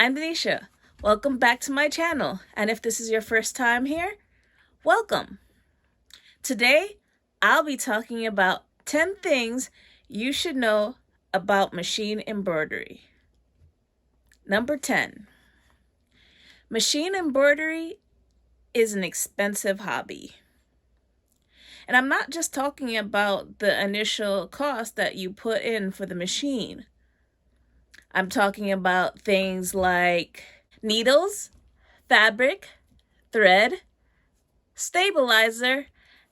I'm Denisha. Welcome back to my channel. And if this is your first time here, welcome. Today, I'll be talking about 10 things you should know about machine embroidery. Number 10. Machine embroidery is an expensive hobby. And I'm not just talking about the initial cost that you put in for the machine. I'm talking about things like needles, fabric, thread, stabilizer,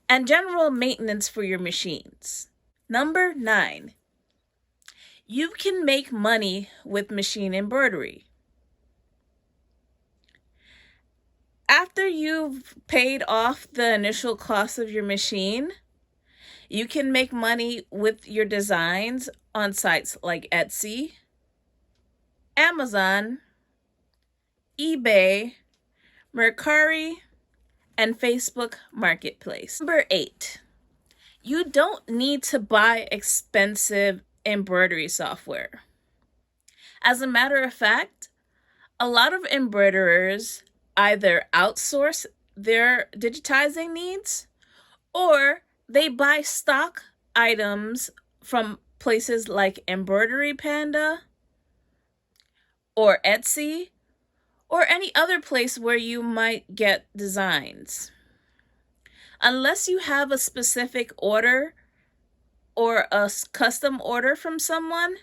and general maintenance for your machines. Number 9. You can make money with machine embroidery. After you've paid off the initial cost of your machine, you can make money with your designs on sites like Etsy, Amazon, eBay, Mercari, and Facebook Marketplace. Number 8. You don't need to buy expensive embroidery software. As a matter of fact, a lot of embroiderers either outsource their digitizing needs or they buy stock items from places like Embroidery Panda or Etsy or any other place where you might get designs. Unless you have a specific order or a custom order from someone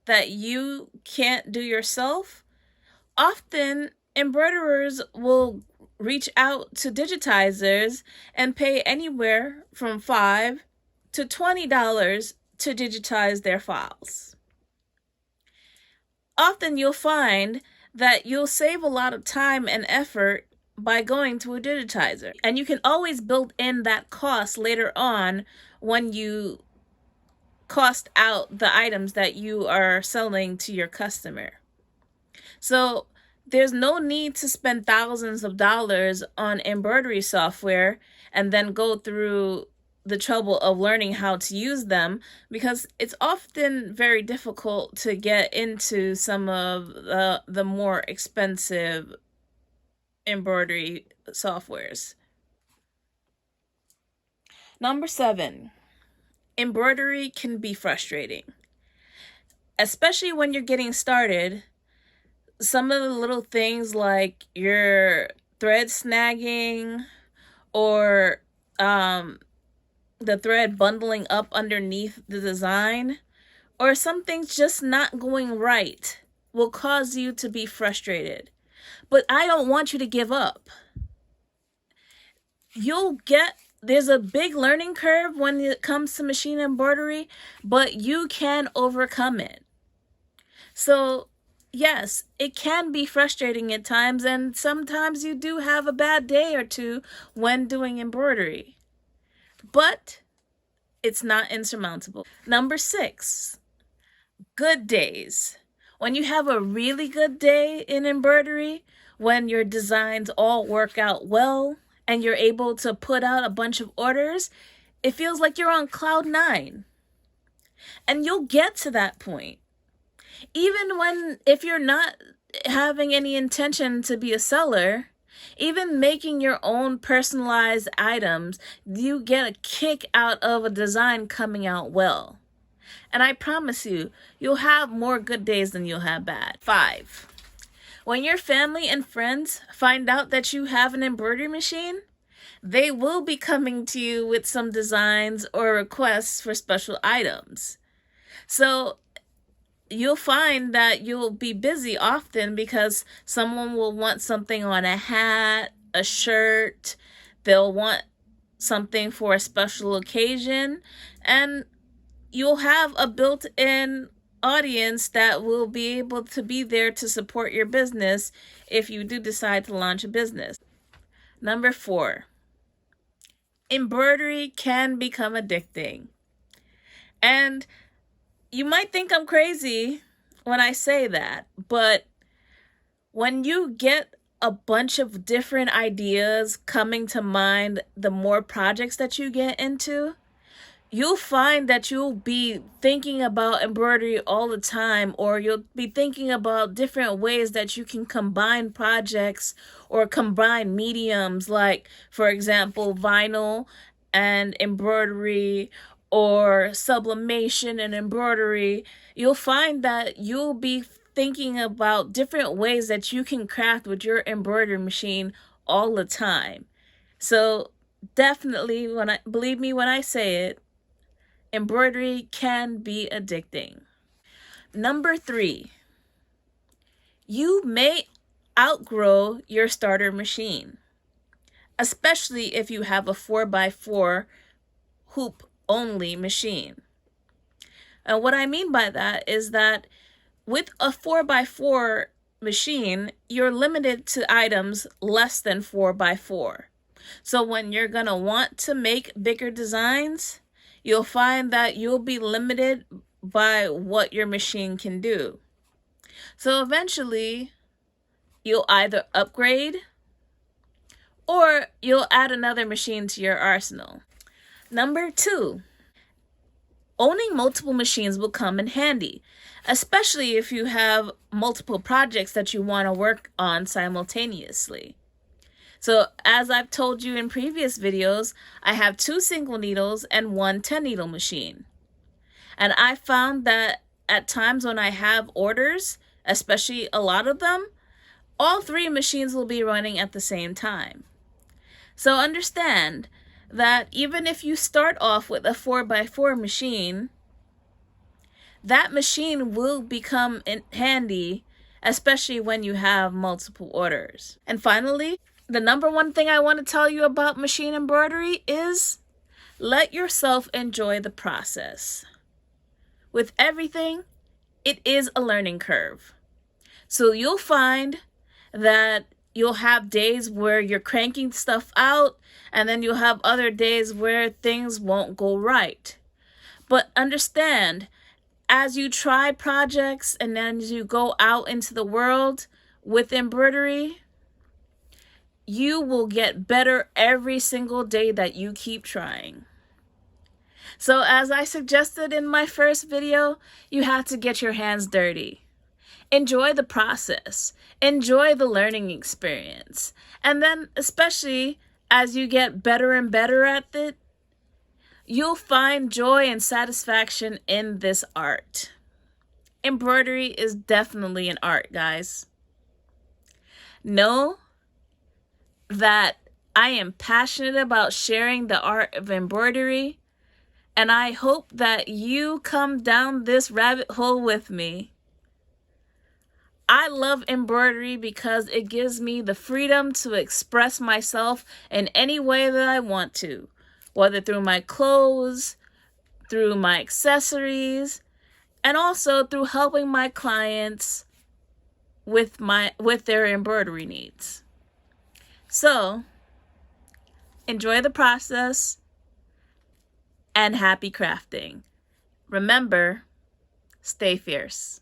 that you can't do yourself, often embroiderers will reach out to digitizers and pay anywhere from $5 to $20 to digitize their files. Often you'll find that you'll save a lot of time and effort by going to a digitizer. And you can always build in that cost later on when you cost out the items that you are selling to your customer. So there's no need to spend thousands of dollars on embroidery software and then go through the trouble of learning how to use them, because it's often very difficult to get into some of the more expensive embroidery softwares. Number 7, embroidery can be frustrating, especially when you're getting started. Some of the little things like your thread snagging or the thread bundling up underneath the design, or some things just not going right will cause you to be frustrated. But I don't want you to give up. There's a big learning curve when it comes to machine embroidery, but you can overcome it. So yes, it can be frustrating at times, and sometimes you do have a bad day or two when doing embroidery. But it's not insurmountable. Number 6, good days. When you have a really good day in embroidery, when your designs all work out well and you're able to put out a bunch of orders, it feels like you're on cloud 9. And you'll get to that point. Even if you're not having any intention to be a seller, even making your own personalized items, you get a kick out of a design coming out well. And I promise you, you'll have more good days than you'll have bad. 5, when your family and friends find out that you have an embroidery machine, they will be coming to you with some designs or requests for special items. So you'll find that you'll be busy often because someone will want something on a hat, a shirt, they'll want something for a special occasion, and you'll have a built-in audience that will be able to be there to support your business if you do decide to launch a business. Number 4, embroidery can become addicting. And you might think I'm crazy when I say that, but when you get a bunch of different ideas coming to mind, the more projects that you get into, you'll find that you'll be thinking about embroidery all the time, or you'll be thinking about different ways that you can combine projects or combine mediums, like, for example, vinyl and embroidery, or sublimation and embroidery. You'll find that you'll be thinking about different ways that you can craft with your embroidery machine all the time. So definitely, believe me when I say it, embroidery can be addicting. Number 3, you may outgrow your starter machine, especially if you have a 4x4 hoop only machine. And what I mean by that is that with a 4x4 machine, you're limited to items less than 4x4. So when you're going to want to make bigger designs, you'll find that you'll be limited by what your machine can do. So eventually, you'll either upgrade or you'll add another machine to your arsenal. Number 2, owning multiple machines will come in handy, especially if you have multiple projects that you want to work on simultaneously. So as I've told you in previous videos, I have 2 single needles and 1 10 needle machine. And I found that at times when I have orders, especially a lot of them, all 3 machines will be running at the same time. So understand that even if you start off with a 4x4 machine, that machine will become handy, especially when you have multiple orders. And finally, the number 1 thing I want to tell you about machine embroidery is let yourself enjoy the process. With everything, it is a learning curve. So you'll find that you'll have days where you're cranking stuff out, and then you'll have other days where things won't go right. But understand, as you try projects and then as you go out into the world with embroidery, you will get better every single day that you keep trying. So as I suggested in my first video, you have to get your hands dirty. Enjoy the process. Enjoy the learning experience. And then especially as you get better and better at it, you'll find joy and satisfaction in this art. Embroidery is definitely an art, guys. Know that I am passionate about sharing the art of embroidery, and I hope that you come down this rabbit hole with me. I love embroidery because it gives me the freedom to express myself in any way that I want to, whether through my clothes, through my accessories, and also through helping my clients with their embroidery needs. So, enjoy the process and happy crafting. Remember, stay fierce.